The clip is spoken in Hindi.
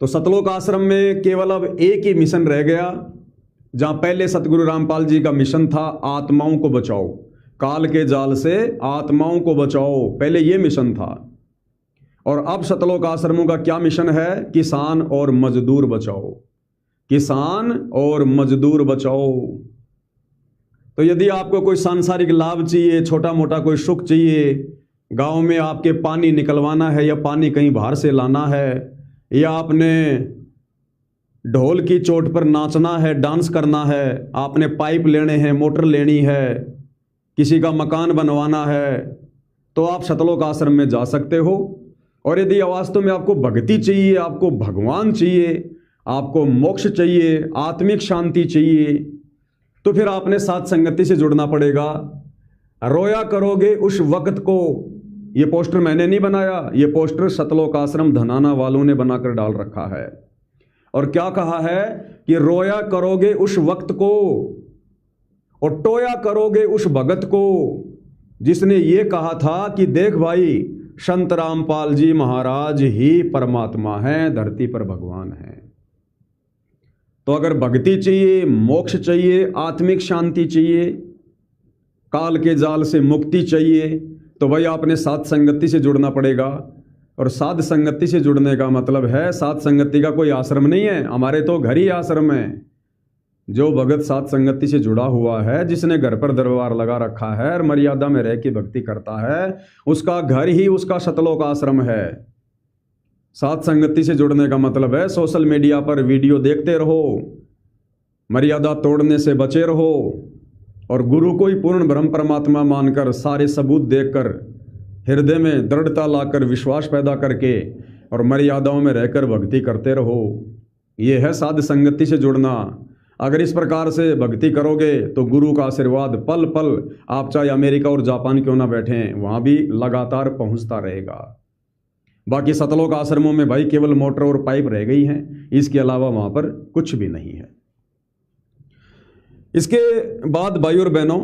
तो सतलोक आश्रम में केवल अब एक ही मिशन रह गया, जहां पहले सतगुरु रामपाल जी का मिशन था आत्माओं को बचाओ, काल के जाल से आत्माओं को बचाओ, पहले ये मिशन था। और अब सतलोक आश्रमों का क्या मिशन है? किसान और मजदूर बचाओ, किसान और मजदूर बचाओ। तो यदि आपको कोई सांसारिक लाभ चाहिए, छोटा मोटा कोई सुख चाहिए, गांव में आपके पानी निकलवाना है या पानी कहीं बाहर से लाना है, या आपने ढोल की चोट पर नाचना है, डांस करना है, आपने पाइप लेने हैं, मोटर लेनी है, किसी का मकान बनवाना है, तो आप सतलोक आश्रम में जा सकते हो। और यदि वास्तव में आपको भक्ति चाहिए, आपको भगवान चाहिए, आपको मोक्ष चाहिए, आत्मिक शांति चाहिए, तो फिर आपने साथ संगति से जुड़ना पड़ेगा। रोया करोगे उस वक्त को, ये पोस्टर मैंने नहीं बनाया, ये पोस्टर सतलोक आश्रम धनाना वालों ने बनाकर डाल रखा है। और क्या कहा है कि रोया करोगे उस वक्त को और टोया करोगे उस भगत को, जिसने ये कहा था कि देख भाई, संत रामपाल जी महाराज ही परमात्मा हैं, धरती पर भगवान हैं। तो अगर भक्ति चाहिए, मोक्ष चाहिए, आत्मिक शांति चाहिए, काल के जाल से मुक्ति चाहिए, तो भाई आपने साध संगति से जुड़ना पड़ेगा। और साध संगति से जुड़ने का मतलब है, साध संगति का कोई आश्रम नहीं है, हमारे तो घर ही आश्रम है। जो भगत साध संगति से जुड़ा हुआ है, जिसने घर पर दरबार लगा रखा है और मर्यादा में रह के भक्ति करता है, उसका घर ही उसका सतलोक आश्रम है। साध संगति से जुड़ने का मतलब है सोशल मीडिया पर वीडियो देखते रहो, मर्यादा तोड़ने से बचे रहो, और गुरु को ही पूर्ण ब्रह्म परमात्मा मानकर, सारे सबूत देखकर, हृदय में दृढ़ता लाकर, विश्वास पैदा करके और मर्यादाओं में रहकर भक्ति करते रहो। ये है साध संगति से जुड़ना। अगर इस प्रकार से भक्ति करोगे तो गुरु का आशीर्वाद पल पल, आप चाहे अमेरिका और जापान क्यों ना बैठें, वहाँ भी लगातार पहुँचता रहेगा। बाकी सतलोक आश्रमों में भाई केवल मोटर और पाइप रह गई हैं, इसके अलावा वहाँ पर कुछ भी नहीं है। इसके बाद भाई और बहनों,